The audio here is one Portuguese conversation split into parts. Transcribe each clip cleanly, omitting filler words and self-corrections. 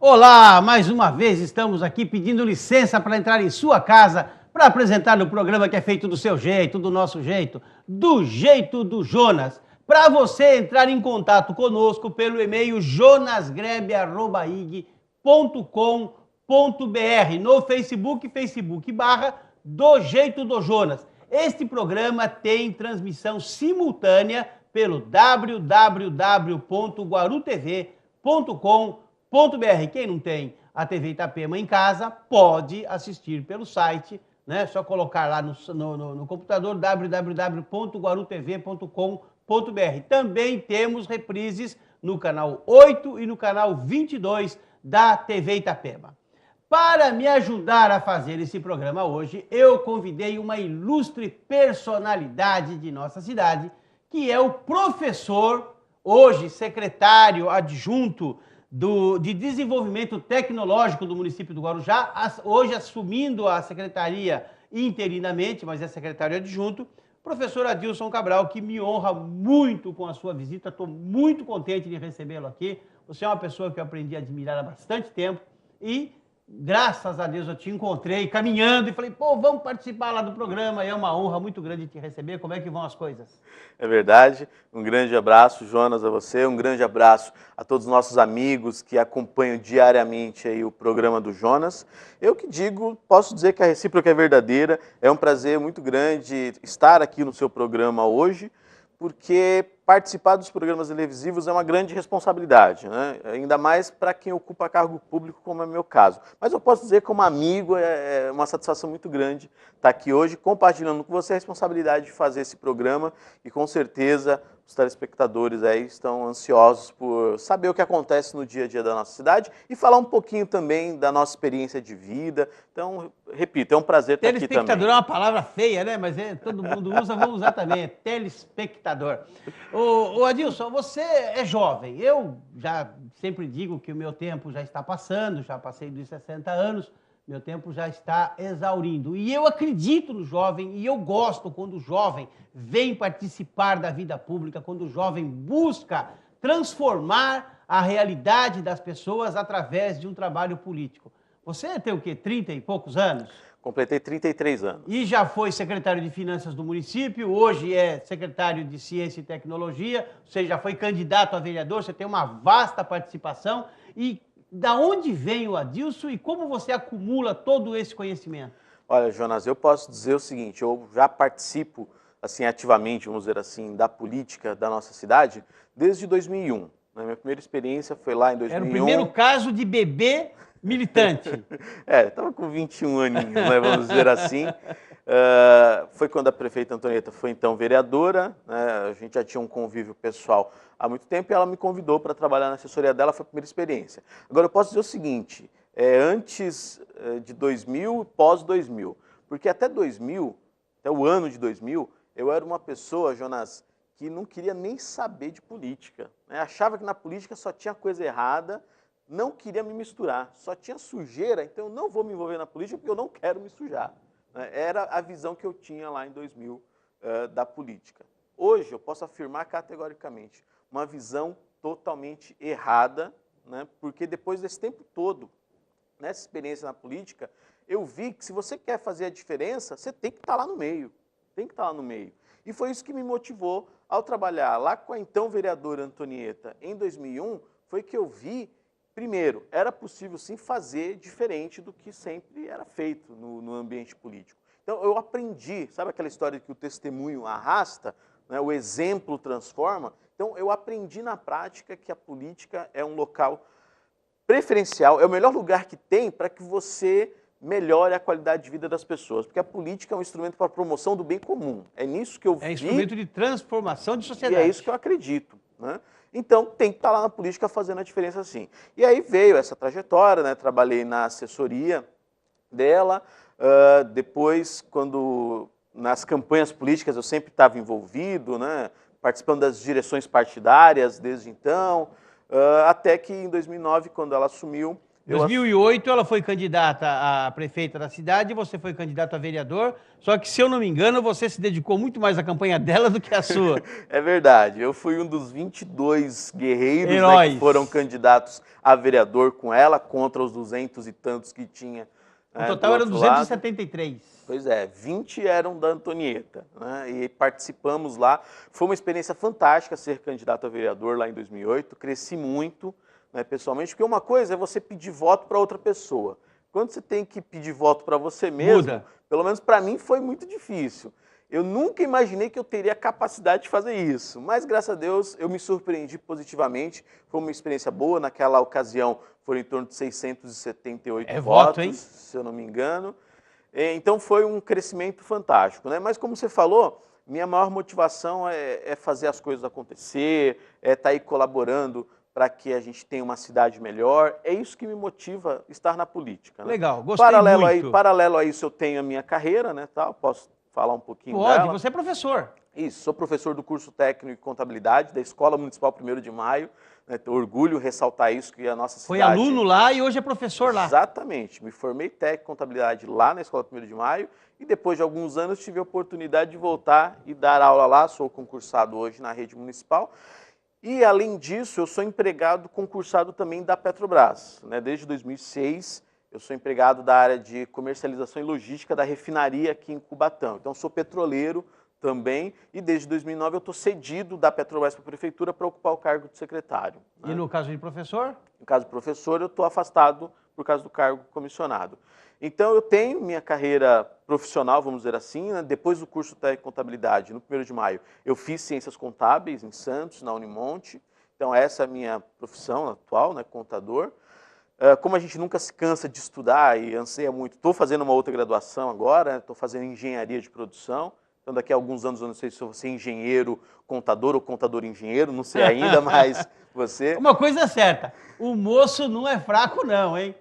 Olá, mais uma vez estamos aqui pedindo licença para entrar em sua casa para apresentar o programa que é feito do seu jeito, do nosso jeito, do jeito do Jonas. Para você entrar em contato conosco pelo e-mail jonasgrebe@ig.com.br, no Facebook barra do jeito do Jonas. Este programa tem transmissão simultânea pelo www.guarutv.com.br. Quem não tem a TV Itapema em casa pode assistir pelo site, né? Só colocar lá no computador www.guarutv.com.br. Também temos reprises no canal 8 e no canal 22 da TV Itapema. Para me ajudar a fazer esse programa hoje, eu convidei uma ilustre personalidade de nossa cidade, que é o professor, hoje secretário adjunto de Desenvolvimento Tecnológico do município do Guarujá, hoje assumindo a secretaria interinamente, mas é secretário adjunto, professor Adilson Cabral, que me honra muito com a sua visita. Estou muito contente de recebê-lo aqui. Você é uma pessoa que eu aprendi a admirar há bastante tempo e, graças a Deus, eu te encontrei caminhando e falei, pô, vamos participar lá do programa. É uma honra muito grande te receber. Como é que vão as coisas? É verdade. Um grande abraço, Jonas, a você. Um grande abraço a todos os nossos amigos que acompanham diariamente aí o programa do Jonas. Eu que digo, posso dizer que a recíproca é verdadeira. É um prazer muito grande estar aqui no seu programa hoje, porque participar dos programas televisivos é uma grande responsabilidade, né? Ainda mais para quem ocupa cargo público, como é o meu caso. Mas eu posso dizer, como amigo, é uma satisfação muito grande estar aqui hoje compartilhando com você a responsabilidade de fazer esse programa e, com certeza, os telespectadores aí estão ansiosos por saber o que acontece no dia a dia da nossa cidade e falar um pouquinho também da nossa experiência de vida. Então, repito, é um prazer estar aqui também. Telespectador é uma palavra feia, né? Mas todo mundo usa, vamos usar também, é telespectador. Ô Adilson, você é jovem. Eu já sempre digo que o meu tempo já está passando, já passei dos 60 anos, meu tempo já está exaurindo. E eu acredito no jovem e eu gosto quando o jovem vem participar da vida pública, quando o jovem busca transformar a realidade das pessoas através de um trabalho político. Você tem o quê? 30 e poucos anos? Completei 33 anos. E já foi secretário de Finanças do município, hoje é secretário de Ciência e Tecnologia, você já foi candidato a vereador, você tem uma vasta participação. E da onde vem o Adilson e como você acumula todo esse conhecimento? Olha, Jonas, eu posso dizer o seguinte, eu já participo assim ativamente, vamos dizer assim, da política da nossa cidade desde 2001. Minha primeira experiência foi lá em 2001. Era o primeiro caso de bebê militante. Estava com 21 aninhos, né, vamos dizer assim. Foi quando a prefeita Antonieta foi então vereadora, né, a gente já tinha um convívio pessoal há muito tempo e ela me convidou para trabalhar na assessoria dela, foi a primeira experiência. Agora eu posso dizer o seguinte, antes de 2000 e pós-2000, porque até 2000, até o ano de 2000, eu era uma pessoa, Jonas, que não queria nem saber de política, né? Achava que na política só tinha coisa errada, não queria me misturar, só tinha sujeira, então eu não vou me envolver na política porque eu não quero me sujar. Era a visão que eu tinha lá em 2000 da política. Hoje eu posso afirmar categoricamente uma visão totalmente errada, né? Porque depois desse tempo todo, nessa experiência na política, eu vi que se você quer fazer a diferença, você tem que estar lá no meio, tem que estar lá no meio. E foi isso que me motivou ao trabalhar lá com a então vereadora Antonieta em 2001, foi que eu vi. Primeiro, era possível sim fazer diferente do que sempre era feito no ambiente político. Então eu aprendi, sabe aquela história que o testemunho arrasta, né, o exemplo transforma? Então eu aprendi na prática que a política é um local preferencial, é o melhor lugar que tem para que você melhore a qualidade de vida das pessoas, porque a política é um instrumento para a promoção do bem comum. É nisso que eu vi. É instrumento de transformação de sociedade. E é isso que eu acredito, né? Então, tem que estar lá na política fazendo a diferença assim. E aí veio essa trajetória, né? Trabalhei na assessoria dela, depois, quando nas campanhas políticas eu sempre estava envolvido, né? Participando das direções partidárias desde então, até que em 2009, quando ela assumiu, Em 2008, ela foi candidata a prefeita da cidade, você foi candidato a vereador, só que, se eu não me engano, você se dedicou muito mais à campanha dela do que à sua. É verdade, eu fui um dos 22 guerreiros, né, Heróis. que foram candidatos a vereador com ela, contra os 200 e tantos que tinha. O total era 273. Pois é, 20 eram da Antonieta, né, e participamos lá. Foi uma experiência fantástica ser candidato a vereador lá em 2008, cresci muito, né, pessoalmente, porque uma coisa é você pedir voto para outra pessoa. Quando você tem que pedir voto para você mesmo, Muda. Pelo menos para mim foi muito difícil. Eu nunca imaginei que eu teria a capacidade de fazer isso, mas graças a Deus eu me surpreendi positivamente. Foi uma experiência boa, naquela ocasião foram em torno de 678 votos, voto, hein? se eu não me engano. Então foi um crescimento fantástico, né? Mas como você falou, minha maior motivação é fazer as coisas acontecer, é estar aí colaborando para que a gente tenha uma cidade melhor. É isso que me motiva estar na política, né? Legal, gostei muito. Paralelo a isso eu tenho a minha carreira, né? Tal, posso falar um pouquinho Pode, dela. você é professor. Isso, sou professor do curso técnico de contabilidade da Escola Municipal 1º de Maio. Né, orgulho ressaltar isso, que a nossa cidade... Foi aluno lá e hoje é professor lá. Exatamente, me formei técnico em contabilidade lá na Escola 1º de Maio e depois de alguns anos tive a oportunidade de voltar e dar aula lá, sou concursado hoje na rede municipal. E, além disso, eu sou empregado concursado também da Petrobras. Né? Desde 2006, eu sou empregado da área de comercialização e logística da refinaria aqui em Cubatão. Então, sou petroleiro também e, desde 2009, eu estou cedido da Petrobras para a Prefeitura para ocupar o cargo de secretário. Né? E no caso de professor? No caso de professor, eu estou afastado por causa do cargo comissionado. Então, eu tenho minha carreira profissional, vamos dizer assim, né? Depois do curso técnico de contabilidade, no 1º de maio, eu fiz ciências contábeis em Santos, na Unimonte. Então, essa é a minha profissão atual, né? Contador. Como a gente nunca se cansa de estudar e anseia muito, estou fazendo uma outra graduação agora, estou fazendo engenharia de produção. Então, daqui a alguns anos, eu não sei se eu vou ser engenheiro contador ou contador engenheiro, não sei ainda, mas você... Uma coisa é certa, o moço não é fraco não, hein?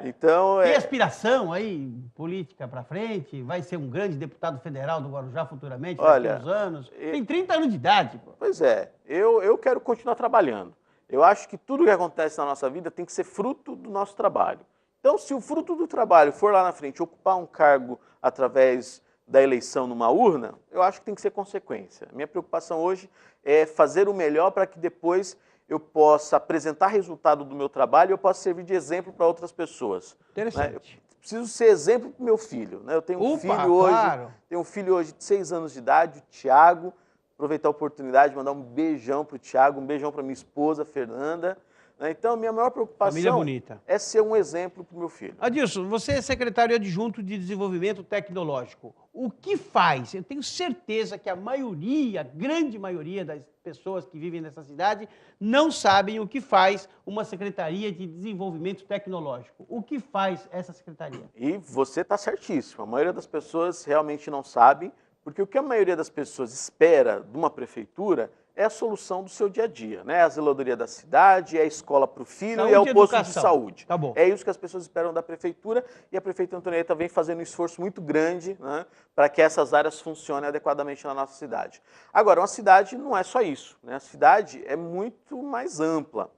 Então, tem aspiração aí, política para frente? Vai ser um grande deputado federal do Guarujá futuramente, daqui a uns anos? Tem 30 anos de idade. Pô. Pois é, eu quero continuar trabalhando. Eu acho que tudo que acontece na nossa vida tem que ser fruto do nosso trabalho. Então, se o fruto do trabalho for lá na frente ocupar um cargo através da eleição numa urna, eu acho que tem que ser consequência. Minha preocupação hoje é fazer o melhor para que depois eu possa apresentar resultado do meu trabalho e eu possa servir de exemplo para outras pessoas. Interessante. Né? Eu preciso ser exemplo para o meu filho. Né? Eu tenho um filho hoje, claro. Tenho um filho hoje de 6 anos de idade, o Thiago. Aproveitar a oportunidade de mandar um beijão para o Thiago, um beijão para minha esposa, Fernanda. Então, a minha maior preocupação é ser um exemplo para o meu filho. Adilson, você é secretário adjunto de Desenvolvimento Tecnológico. O que faz? Eu tenho certeza que a maioria, a grande maioria das pessoas que vivem nessa cidade não sabem o que faz uma Secretaria de Desenvolvimento Tecnológico. O que faz essa secretaria? E você está certíssimo. A maioria das pessoas realmente não sabe, porque o que a maioria das pessoas espera de uma prefeitura é a solução do seu dia a dia, né? A zeladoria da cidade, é a escola para o filho saúde e é o posto educação. De saúde. Tá bom. É isso que as pessoas esperam da prefeitura e a prefeita Antonieta vem fazendo um esforço muito grande, né, para que essas áreas funcionem adequadamente na nossa cidade. Agora, uma cidade não é só isso, né? A cidade é muito mais ampla.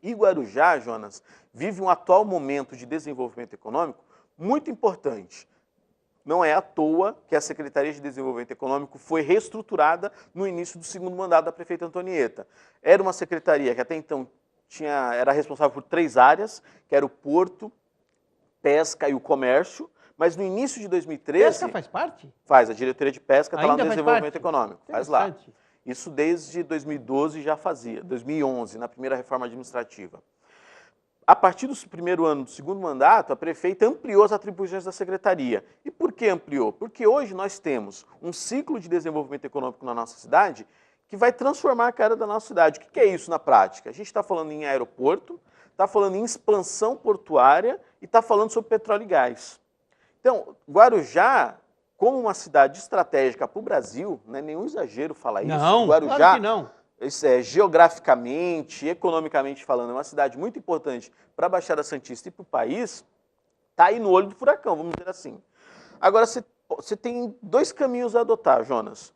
E Guarujá, Jonas, vive um atual momento de desenvolvimento econômico muito importante. Não é à toa que a Secretaria de Desenvolvimento Econômico foi reestruturada no início do segundo mandato da prefeita Antonieta. Era uma secretaria que até então era responsável por 3 áreas, que era o porto, pesca e o comércio, mas no início de 2013... Pesca faz parte? Faz, a diretoria de pesca está lá no Desenvolvimento parte? Econômico, faz lá. Isso desde 2012 já fazia, 2011, na primeira reforma administrativa. A partir do primeiro ano do segundo mandato, a prefeita ampliou as atribuições da secretaria. E por que ampliou? Porque hoje nós temos um ciclo de desenvolvimento econômico na nossa cidade que vai transformar a cara da nossa cidade. O que é isso na prática? A gente está falando em aeroporto, está falando em expansão portuária e está falando sobre petróleo e gás. Então, Guarujá, como uma cidade estratégica para o Brasil, não é nenhum exagero falar isso. Não, Guarujá, claro que não. Isso é, geograficamente, economicamente falando, é uma cidade muito importante para a Baixada Santista e para o país, está aí no olho do furacão, vamos dizer assim. Agora, você tem 2 caminhos a adotar, Jonas.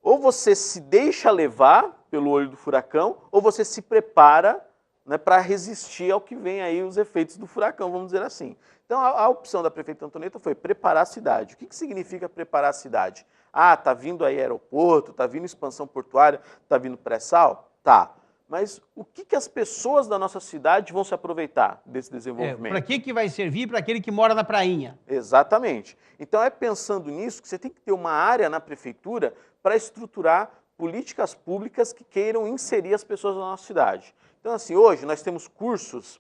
Ou você se deixa levar pelo olho do furacão, ou você se prepara, né, para resistir ao que vem aí os efeitos do furacão, vamos dizer assim. Então, a opção da prefeita Antonieta foi preparar a cidade. O que significa preparar a cidade? Ah, está vindo aí aeroporto, está vindo expansão portuária, está vindo pré-sal? Tá. Mas o que as pessoas da nossa cidade vão se aproveitar desse desenvolvimento? Para que vai servir para aquele que mora na prainha? Exatamente. Então, é pensando nisso que você tem que ter uma área na prefeitura para estruturar políticas públicas que queiram inserir as pessoas da nossa cidade. Então, assim, hoje nós temos cursos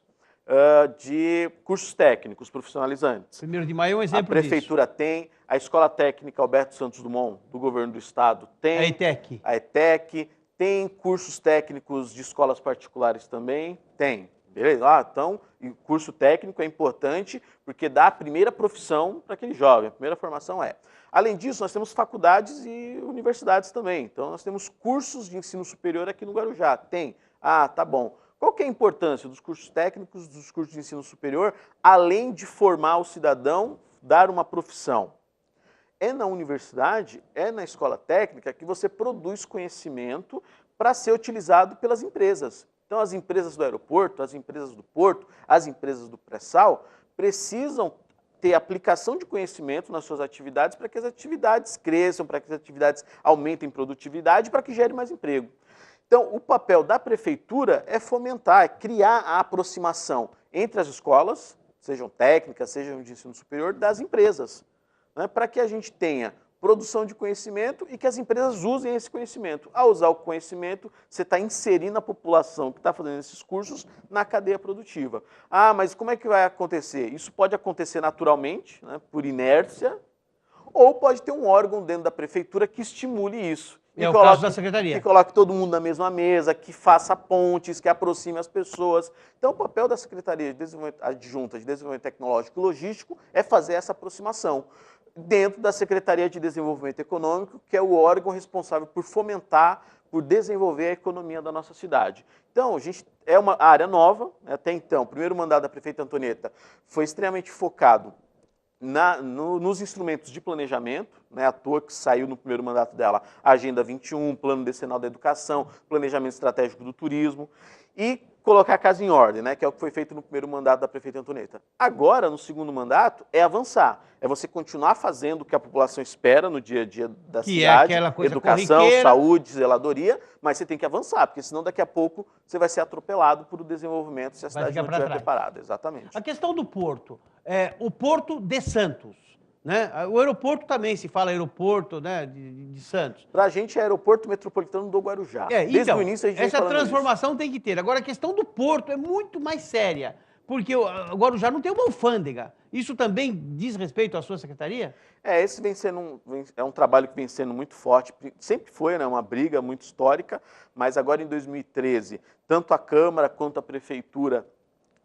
cursos técnicos profissionalizantes. 1º de maio é um exemplo disso. A prefeitura tem, a Escola Técnica Alberto Santos Dumont, do governo do estado, tem. A ETEC. A ETEC, tem cursos técnicos de escolas particulares também? Tem. Beleza? Então, curso técnico é importante porque dá a primeira profissão para aquele jovem, a primeira formação é. Além disso, nós temos faculdades e universidades também. Então, nós temos cursos de ensino superior aqui no Guarujá. Tem. Ah, tá bom. Qual que é a importância dos cursos técnicos, dos cursos de ensino superior, além de formar o cidadão, dar uma profissão? É na universidade, é na escola técnica que você produz conhecimento para ser utilizado pelas empresas. Então, as empresas do aeroporto, as empresas do porto, as empresas do pré-sal precisam ter aplicação de conhecimento nas suas atividades para que as atividades cresçam, para que as atividades aumentem produtividade, para que gere mais emprego. Então, o papel da prefeitura é fomentar, é criar a aproximação entre as escolas, sejam técnicas, sejam de ensino superior, das empresas, né, para que a gente tenha produção de conhecimento e que as empresas usem esse conhecimento. Ao usar o conhecimento, você está inserindo a população que está fazendo esses cursos na cadeia produtiva. Ah, mas como é que vai acontecer? Isso pode acontecer naturalmente, né, por inércia, ou pode ter um órgão dentro da prefeitura que estimule isso. É o caso da secretaria. Que coloque todo mundo na mesma mesa, que faça pontes, que aproxime as pessoas. Então, o papel da Secretaria de Desenvolvimento Adjunta de Desenvolvimento Tecnológico e Logístico é fazer essa aproximação dentro da Secretaria de Desenvolvimento Econômico, que é o órgão responsável por fomentar, por desenvolver a economia da nossa cidade. Então, a gente é uma área nova, né? Até então, o primeiro mandato da prefeita Antonieta foi extremamente focado nos instrumentos de planejamento, né, à toa que saiu no primeiro mandato dela a Agenda 21, Plano Decenal da Educação, Planejamento Estratégico do Turismo, e colocar a casa em ordem, né, que é o que foi feito no primeiro mandato da prefeita Antonieta. Agora, no segundo mandato, é avançar, é você continuar fazendo o que a população espera no dia a dia da que cidade, é aquela coisa educação, corriqueira, saúde, zeladoria, mas você tem que avançar, porque senão daqui a pouco você vai ser atropelado por o desenvolvimento se a cidade não estiver preparada. Exatamente. A questão do porto, o Porto de Santos, né? O aeroporto também se fala aeroporto, né, de Santos. Para a gente é aeroporto metropolitano do Guarujá. Desde então, o início a gente essa transformação tem que ter. Agora, a questão do porto é muito mais séria, porque o Guarujá não tem uma alfândega. Isso também diz respeito à sua secretaria? Esse vem sendo um trabalho que vem sendo muito forte, sempre foi, né, uma briga muito histórica, mas agora em 2013, tanto a Câmara quanto a Prefeitura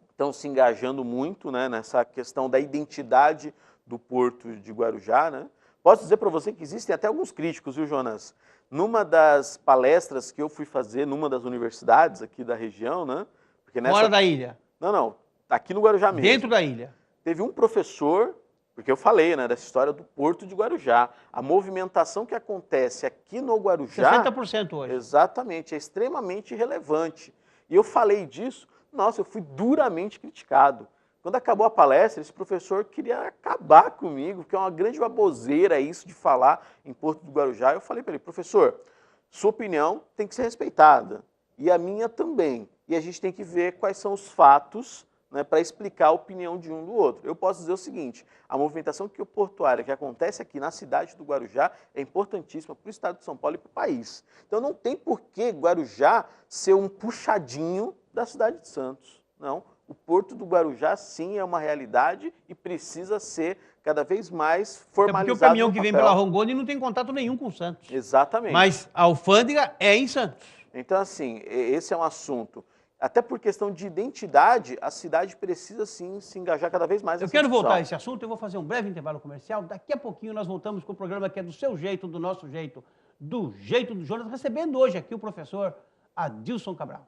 estão se engajando muito, né, nessa questão da identidade do Porto de Guarujá, né? Posso dizer para você que existem até alguns críticos, viu, Jonas? Numa das palestras que eu fui fazer numa das universidades aqui da região, né? Porque fora da ilha? Não, aqui no Guarujá mesmo. Dentro da ilha? Teve um professor, porque eu falei, né, dessa história do Porto de Guarujá. A movimentação que acontece aqui no Guarujá... 60% hoje. Exatamente, é extremamente relevante. E eu falei disso, nossa, eu fui duramente criticado. Quando acabou a palestra, esse professor queria acabar comigo, porque é uma grande baboseira isso de falar em Porto do Guarujá. Eu falei para ele, professor, sua opinião tem que ser respeitada, e a minha também. E a gente tem que ver quais são os fatos, né, para explicar a opinião de um do outro. Eu posso dizer o seguinte, a movimentação portuária que acontece aqui na cidade do Guarujá é importantíssima para o estado de São Paulo e para o país. Então não tem por que Guarujá ser um puxadinho da cidade de Santos, não. O Porto do Guarujá, sim, é uma realidade e precisa ser cada vez mais formalizado. Porque o caminhão que vem pela Rongoni não tem contato nenhum com Santos. Exatamente. Mas a alfândega é em Santos. Então, assim, esse é um assunto. Até por questão de identidade, a cidade precisa, sim, se engajar cada vez mais. Eu quero voltar a esse assunto, eu vou fazer um breve intervalo comercial. Daqui a pouquinho nós voltamos com o programa que é do seu jeito, do nosso jeito, do jeito do Jonas, recebendo hoje aqui o professor Adilson Cabral.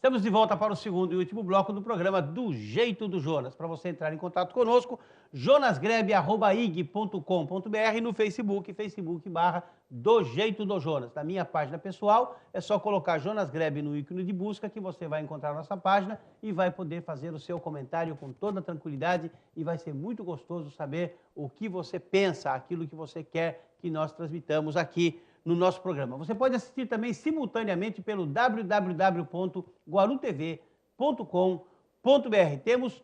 Estamos de volta para o segundo e último bloco do programa Do Jeito do Jonas. Para você entrar em contato conosco, jonasgrebe@ig.com.br, no Facebook, Facebook/Do Jeito do Jonas. Na minha página pessoal, é só colocar Jonas Grebe no ícone de busca que você vai encontrar a nossa página e vai poder fazer o seu comentário com toda tranquilidade e vai ser muito gostoso saber o que você pensa, aquilo que você quer que nós transmitamos aqui no nosso programa. Você pode assistir também simultaneamente pelo www.guarutv.com.br. Temos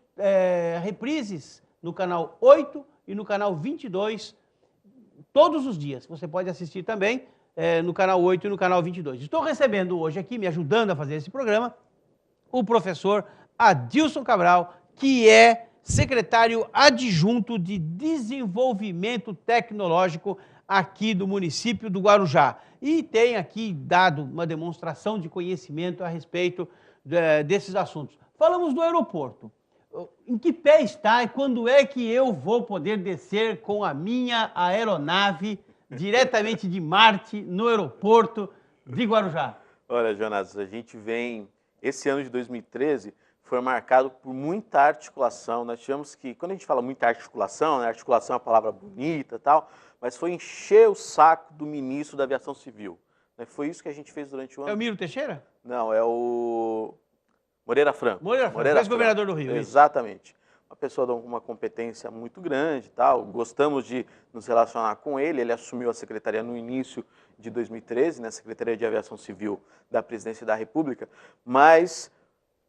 reprises no canal 8 e no canal 22 todos os dias. Você pode assistir também no canal 8 e no canal 22. Estou recebendo hoje aqui, me ajudando a fazer esse programa, o professor Adilson Cabral, que é secretário adjunto de Desenvolvimento Tecnológico aqui do município do Guarujá. E tem aqui dado uma demonstração de conhecimento a respeito desses assuntos. Falamos do aeroporto. Em que pé está e quando é que eu vou poder descer com a minha aeronave diretamente de Marte no aeroporto de Guarujá? Olha, Jonas, a gente vem... Esse ano de 2013 foi marcado por muita articulação. Nós tivemos que... Quando a gente fala muita articulação, né, articulação é uma palavra bonita e tal, mas foi encher o saco do ministro da Aviação Civil. Foi isso que a gente fez durante o ano. É o Miro Teixeira? Não, é o Moreira Franco. Moreira Franco, ex-governador do Rio. Exatamente. Uma pessoa de uma competência muito grande e tal. Gostamos de nos relacionar com ele. Ele assumiu a secretaria no início de 2013, né, Secretaria de Aviação Civil da Presidência da República, mas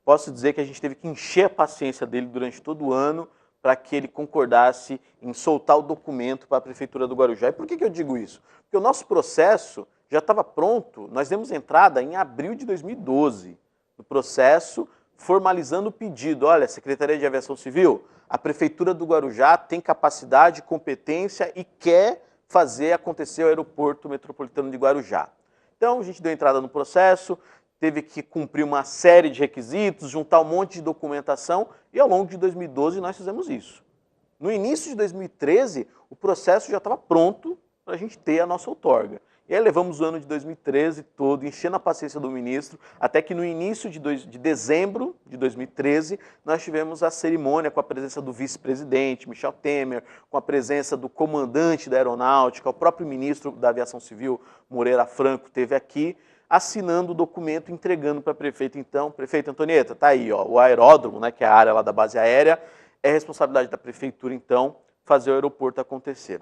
posso dizer que a gente teve que encher a paciência dele durante todo o ano para que ele concordasse em soltar o documento para a Prefeitura do Guarujá. E por que eu digo isso? Porque o nosso processo já estava pronto, nós demos entrada em abril de 2012, no processo formalizando o pedido. Olha, Secretaria de Aviação Civil, a Prefeitura do Guarujá tem capacidade, competência e quer fazer acontecer o aeroporto metropolitano de Guarujá. Então a gente deu entrada no processo, teve que cumprir uma série de requisitos, juntar um monte de documentação e ao longo de 2012 nós fizemos isso. No início de 2013, o processo já estava pronto para a gente ter a nossa outorga. E aí levamos o ano de 2013 todo, enchendo a paciência do ministro, até que no início de dezembro de 2013, nós tivemos a cerimônia com a presença do vice-presidente, Michel Temer, com a presença do comandante da aeronáutica, o próprio ministro da Aviação Civil, Moreira Franco, esteve aqui, assinando o documento, entregando para a prefeita. Então, prefeita Antonieta, está aí, ó, o aeródromo, né, que é a área lá da base aérea, é responsabilidade da prefeitura, então, fazer o aeroporto acontecer.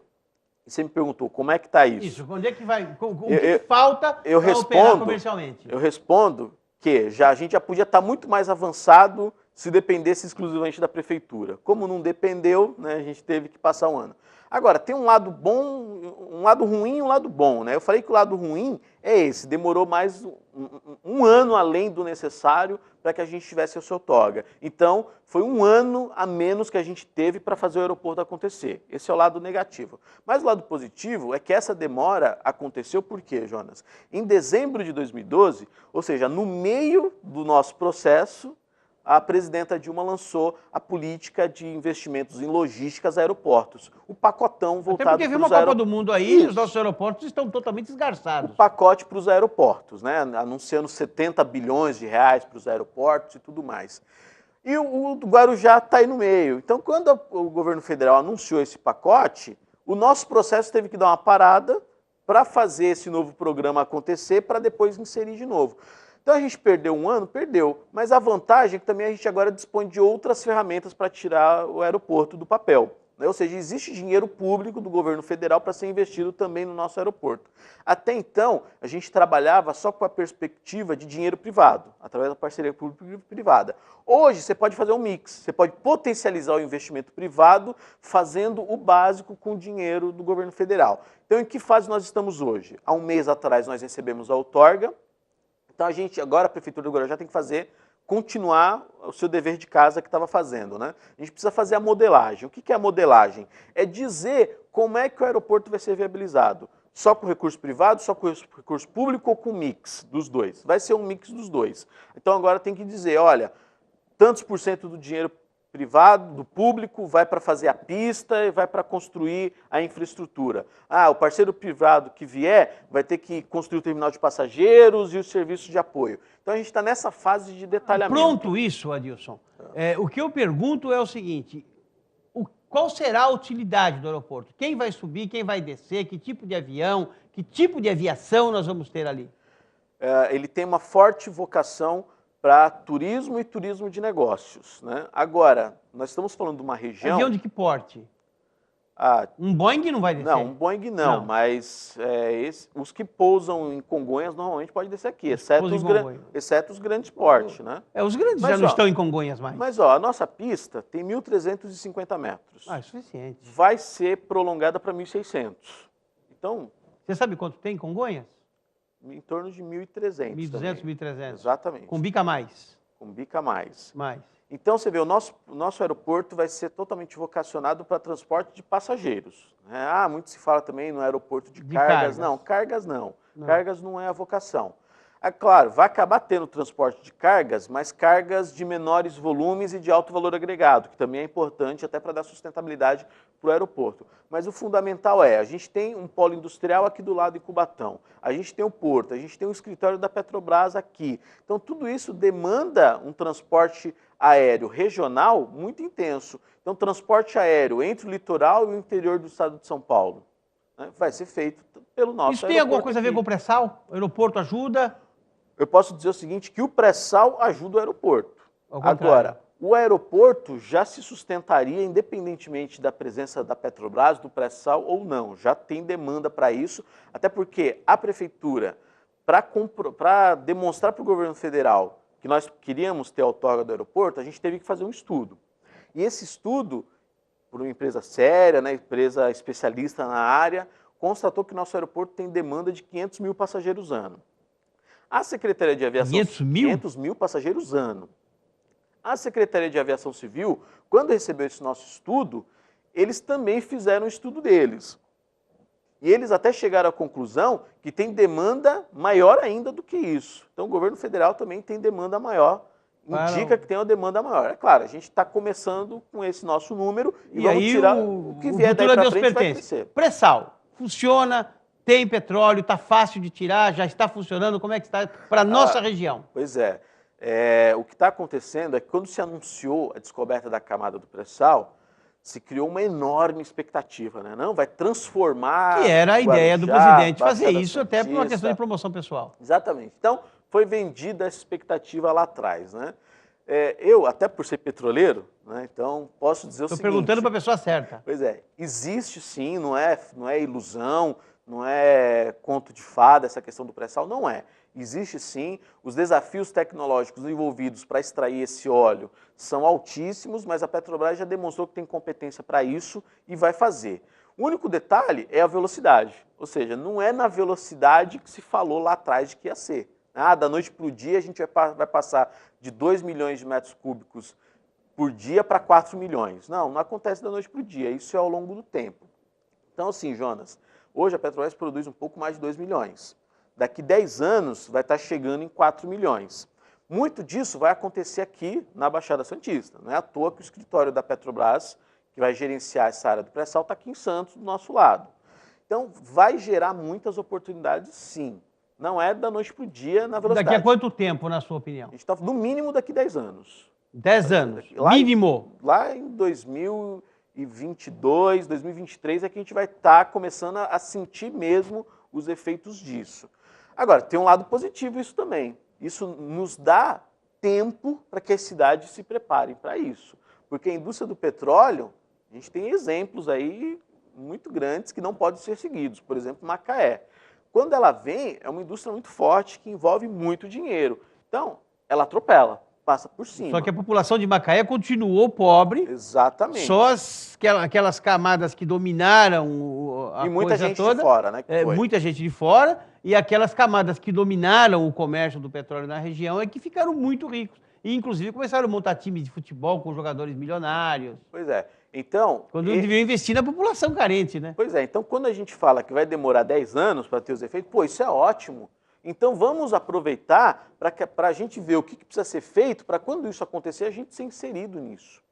E você me perguntou, como é que está isso? Isso, onde é que vai, o que falta para operar comercialmente? Eu respondo que a gente já podia estar muito mais avançado se dependesse exclusivamente da prefeitura. Como não dependeu, né, a gente teve que passar um ano. Agora, tem um lado bom, um lado ruim e um lado bom, né? Eu falei que o lado ruim é esse, demorou mais um ano além do necessário para que a gente tivesse a sua outorga. Então, foi um ano a menos que a gente teve para fazer o aeroporto acontecer. Esse é o lado negativo. Mas o lado positivo é que essa demora aconteceu por quê, Jonas? Em dezembro de 2012, ou seja, no meio do nosso processo, a presidenta Dilma lançou a política de investimentos em logísticas aeroportos. O pacotão voltado para os aeroportos. Até porque viu uma Copa do Mundo aí e os nossos aeroportos estão totalmente esgarçados. O pacote para os aeroportos, né? Anunciando 70 bilhões de reais para os aeroportos e tudo mais. E o Guarujá está aí no meio. Então, quando o governo federal anunciou esse pacote, o nosso processo teve que dar uma parada para fazer esse novo programa acontecer, para depois inserir de novo. Então a gente perdeu um ano? Perdeu. Mas a vantagem é que também a gente agora dispõe de outras ferramentas para tirar o aeroporto do papel. Ou seja, existe dinheiro público do governo federal para ser investido também no nosso aeroporto. Até então, a gente trabalhava só com a perspectiva de dinheiro privado, através da parceria público-privada. Hoje, você pode fazer um mix. Você pode potencializar o investimento privado fazendo o básico com o dinheiro do governo federal. Então, em que fase nós estamos hoje? Há um mês atrás, nós recebemos a outorga. Então, agora a Prefeitura do Guarujá tem que continuar o seu dever de casa que estava fazendo, né? A gente precisa fazer a modelagem. O que é a modelagem? É dizer como é que o aeroporto vai ser viabilizado. Só com recurso privado, só com recurso público ou com mix dos dois? Vai ser um mix dos dois. Então, agora tem que dizer, olha, tantos por cento do dinheiro privado, do público, vai para fazer a pista e vai para construir a infraestrutura. Ah, o parceiro privado que vier vai ter que construir o terminal de passageiros e os serviços de apoio. Então a gente está nessa fase de detalhamento. Pronto isso, Adilson. O que eu pergunto é o seguinte, qual será a utilidade do aeroporto? Quem vai subir, quem vai descer, que tipo de avião, que tipo de aviação nós vamos ter ali? Ele tem uma forte vocação para turismo e turismo de negócios, né? Agora, nós estamos falando de uma região... Avião de que porte? Um Boeing não vai descer? Não, um Boeing não. Mas os que pousam em Congonhas normalmente podem descer aqui, exceto os grandes portes, né? Os grandes já não estão em Congonhas mais. Mas a nossa pista tem 1.350 metros. É suficiente. Vai ser prolongada para 1.600. Então... Você sabe quanto tem em Congonhas? Em torno de 1.300. 1.200, 1.300. Exatamente. Com bica mais. Com bica mais. Mais. Então, você vê, o nosso aeroporto vai ser totalmente vocacionado para transporte de passageiros. Muito se fala também no aeroporto de cargas. Não, cargas não. Cargas não é a vocação. É claro, vai acabar tendo transporte de cargas, mas cargas de menores volumes e de alto valor agregado, que também é importante até para dar sustentabilidade para o aeroporto. Mas o fundamental a gente tem um polo industrial aqui do lado em Cubatão, a gente tem o porto, a gente tem o escritório da Petrobras aqui. Então, tudo isso demanda um transporte aéreo regional muito intenso. Então, transporte aéreo entre o litoral e o interior do estado de São Paulo, né, vai ser feito pelo nosso aeroporto. Isso tem alguma coisa a ver com o pré-sal? O aeroporto ajuda? Eu posso dizer o seguinte, que o pré-sal ajuda o aeroporto. Agora, o aeroporto já se sustentaria independentemente da presença da Petrobras, do pré-sal ou não. Já tem demanda para isso, até porque a prefeitura, para demonstrar para o governo federal que nós queríamos ter a outorga do aeroporto, a gente teve que fazer um estudo. E esse estudo, por uma empresa séria, né, empresa especialista na área, constatou que o nosso aeroporto tem demanda de 500 mil passageiros ano. A Secretaria de Aviação... 500 mil? 500 mil passageiros ano. A Secretaria de Aviação Civil, quando recebeu esse nosso estudo, eles também fizeram o estudo deles. E eles até chegaram à conclusão que tem demanda maior ainda do que isso. Então, o governo federal também tem demanda maior, indica que tem uma demanda maior. É claro, a gente está começando com esse nosso número e vamos aí tirar o que vier daí para frente vai crescer. Pré-sal, funciona... Tem petróleo, está fácil de tirar, já está funcionando, como é que está para a nossa região? Pois é. O que está acontecendo é que quando se anunciou a descoberta da camada do pré-sal, se criou uma enorme expectativa, né? Não, vai transformar... Que era a ideia do presidente fazer isso até por uma questão de promoção pessoal. Exatamente. Então, foi vendida essa expectativa lá atrás, né? Eu, até por ser petroleiro, né, então posso dizer o seguinte... Estou perguntando para a pessoa certa. Pois é, existe sim, não é ilusão, não é conto de fada essa questão do pré-sal, não é. Existe sim, os desafios tecnológicos envolvidos para extrair esse óleo são altíssimos, mas a Petrobras já demonstrou que tem competência para isso e vai fazer. O único detalhe é a velocidade, ou seja, não é na velocidade que se falou lá atrás de que ia ser. Da noite para o dia a gente vai passar de 2 milhões de metros cúbicos por dia para 4 milhões. Não acontece da noite para o dia, isso é ao longo do tempo. Então assim, Jonas... Hoje a Petrobras produz um pouco mais de 2 milhões. Daqui 10 anos vai estar chegando em 4 milhões. Muito disso vai acontecer aqui na Baixada Santista. Não é à toa que o escritório da Petrobras, que vai gerenciar essa área do pré-sal, está aqui em Santos, do nosso lado. Então vai gerar muitas oportunidades, sim. Não é da noite para o dia na velocidade. Daqui a quanto tempo, na sua opinião? A gente está no mínimo daqui 10 anos. 10 anos? Mínimo? Lá em 2022, 2023 é que a gente vai estar começando a sentir mesmo os efeitos disso. Agora, tem um lado positivo isso também. Isso nos dá tempo para que as cidades se preparem para isso. Porque a indústria do petróleo, a gente tem exemplos aí muito grandes que não podem ser seguidos. Por exemplo, Macaé. Quando ela vem, é uma indústria muito forte que envolve muito dinheiro. Então, ela atropela. Passa por cima. Só que a população de Macaé continuou pobre. Exatamente. Só aquelas camadas que dominaram a coisa toda. E muita gente de fora, né? Muita gente de fora. E aquelas camadas que dominaram o comércio do petróleo na região é que ficaram muito ricos. E, inclusive, começaram a montar times de futebol com jogadores milionários. Pois é. Então... Quando deviam investir na população carente, né? Pois é. Então, quando a gente fala que vai demorar 10 anos para ter os efeitos, isso é ótimo. Então, vamos aproveitar para a gente ver o que precisa ser feito para quando isso acontecer, a gente ser inserido nisso.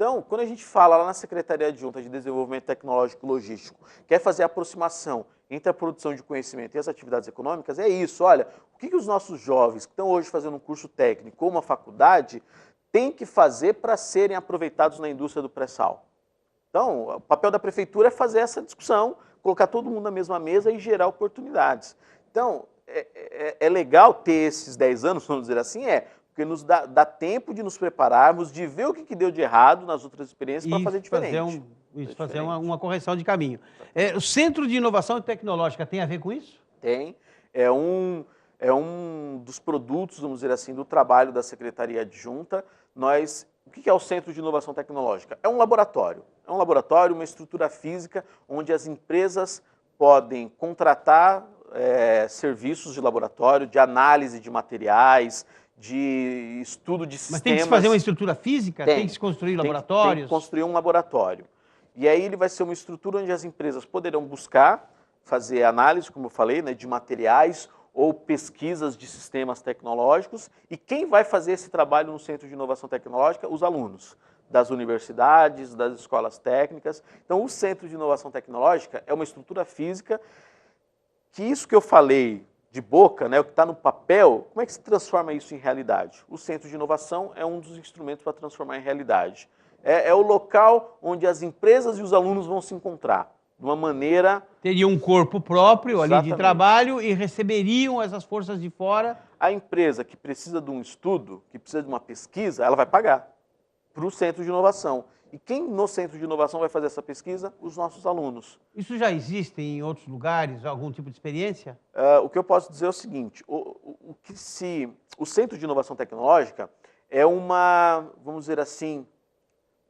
Então, quando a gente fala lá na Secretaria Adjunta de Desenvolvimento Tecnológico e Logístico, quer fazer a aproximação entre a produção de conhecimento e as atividades econômicas, é isso. Olha, o que os nossos jovens que estão hoje fazendo um curso técnico ou uma faculdade têm que fazer para serem aproveitados na indústria do pré-sal? Então, o papel da prefeitura é fazer essa discussão, colocar todo mundo na mesma mesa e gerar oportunidades. Então, é legal ter esses 10 anos, vamos dizer assim, porque nos dá tempo de nos prepararmos, de ver o que deu de errado nas outras experiências para fazer diferente. Fazer uma correção de caminho. O Centro de Inovação Tecnológica tem a ver com isso? Tem. É um dos produtos, vamos dizer assim, do trabalho da Secretaria Adjunta. O que é o Centro de Inovação Tecnológica? É um laboratório. É um laboratório, uma estrutura física, onde as empresas podem contratar serviços de laboratório, de análise de materiais, de estudo de sistemas. Mas tem que se fazer uma estrutura física? Tem que se construir laboratórios? Tem que construir um laboratório. E aí ele vai ser uma estrutura onde as empresas poderão buscar fazer análise, como eu falei, né, de materiais ou pesquisas de sistemas tecnológicos. E quem vai fazer esse trabalho no Centro de Inovação Tecnológica? Os alunos das universidades, das escolas técnicas. Então, o Centro de Inovação Tecnológica é uma estrutura física que isso que eu falei de boca, né, o que está no papel, como é que se transforma isso em realidade? O Centro de Inovação é um dos instrumentos para transformar em realidade. É o local onde as empresas e os alunos vão se encontrar, de uma maneira... Teria um corpo próprio. Exatamente. Ali de trabalho e receberiam essas forças de fora. A empresa que precisa de um estudo, que precisa de uma pesquisa, ela vai pagar para o Centro de Inovação. E quem no Centro de Inovação vai fazer essa pesquisa? Os nossos alunos. Isso já existe em outros lugares, algum tipo de experiência? O que eu posso dizer é o seguinte, o Centro de Inovação Tecnológica é vamos dizer assim,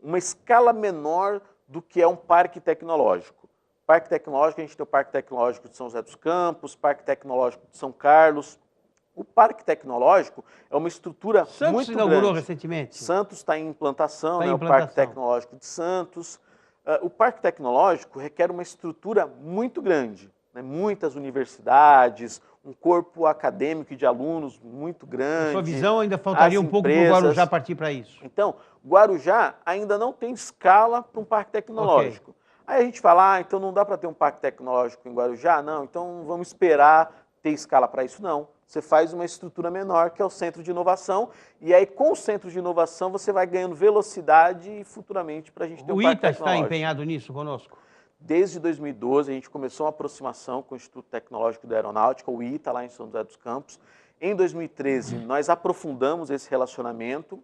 uma escala menor do que é um parque tecnológico. Parque tecnológico, a gente tem o Parque Tecnológico de São José dos Campos, Parque Tecnológico de São Carlos. O Parque Tecnológico é uma estrutura muito grande. Santos inaugurou recentemente. Santos está em implantação, o Parque Tecnológico de Santos. O Parque Tecnológico requer uma estrutura muito grande, né? Muitas universidades, um corpo acadêmico de alunos muito grande. Na sua visão, ainda faltaria um pouco para o Guarujá partir para isso? Então, Guarujá ainda não tem escala para um parque tecnológico. Okay. Aí a gente fala, então não dá para ter um parque tecnológico em Guarujá? Não, então vamos esperar ter escala para isso? Não. Você faz uma estrutura menor, que é o Centro de Inovação, e aí com o Centro de Inovação você vai ganhando velocidade e futuramente para a gente ter um parque tecnológico. O ITA está empenhado nisso conosco? Desde 2012 a gente começou uma aproximação com o Instituto Tecnológico da Aeronáutica, o ITA, lá em São José dos Campos. Em 2013 nós aprofundamos esse relacionamento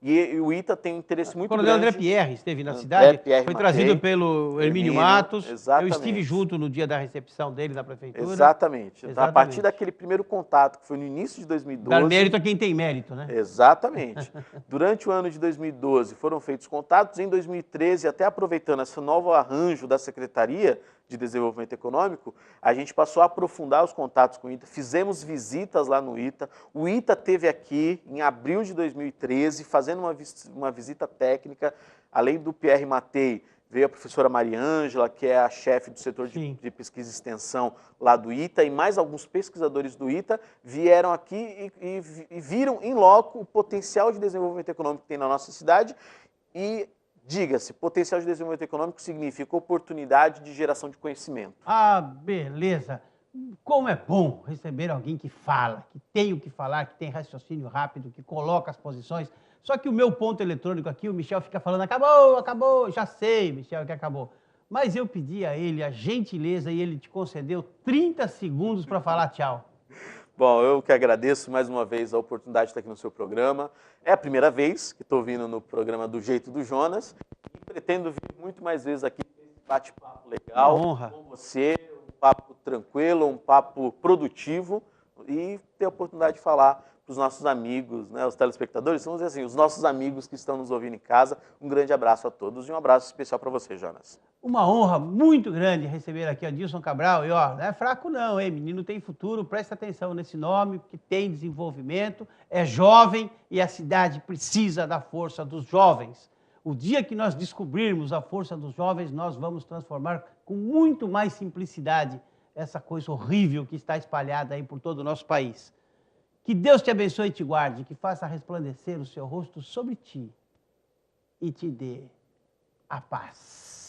e o ITA tem um interesse muito grande. O Coronel André Pierre esteve na cidade, foi trazido pelo Hermínio Matos. Exatamente. Eu estive junto no dia da recepção dele na prefeitura. Exatamente. A partir daquele primeiro contato, que foi no início de 2012... Dar mérito a quem tem mérito, né? Exatamente. Durante o ano de 2012 foram feitos contatos, em 2013, até aproveitando esse novo arranjo da Secretaria de Desenvolvimento Econômico, a gente passou a aprofundar os contatos com o ITA, fizemos visitas lá no ITA. O ITA esteve aqui em abril de 2013, fazendo uma visita técnica. Além do Pierre Matei, veio a professora Mariângela, que é a chefe do setor de pesquisa e extensão lá do ITA, e mais alguns pesquisadores do ITA vieram aqui e viram em loco o potencial de desenvolvimento econômico que tem na nossa cidade. E diga-se, potencial de desenvolvimento econômico significa oportunidade de geração de conhecimento. Ah, beleza. Como é bom receber alguém que fala, que tem o que falar, que tem raciocínio rápido, que coloca as posições. Só que o meu ponto eletrônico aqui, o Michel fica falando, acabou, acabou, já sei, Michel, que acabou. Mas eu pedi a ele a gentileza e ele te concedeu 30 segundos para falar tchau. Bom, eu que agradeço mais uma vez a oportunidade de estar aqui no seu programa. É a primeira vez que estou vindo no programa do Jeito do Jonas e pretendo vir muito mais vezes aqui para esse bate-papo legal com você, um papo tranquilo, um papo produtivo e ter a oportunidade de falar para os nossos amigos, né, os telespectadores, vamos dizer assim, os nossos amigos que estão nos ouvindo em casa. Um grande abraço a todos e um abraço especial para você, Jonas. Uma honra muito grande receber aqui a Dilson Cabral. E ó, não é fraco não, hein? Menino tem futuro, presta atenção nesse nome, que tem desenvolvimento, é jovem e a cidade precisa da força dos jovens. O dia que nós descobrirmos a força dos jovens, nós vamos transformar com muito mais simplicidade essa coisa horrível que está espalhada aí por todo o nosso país. Que Deus te abençoe e te guarde, que faça resplandecer o seu rosto sobre ti e te dê a paz.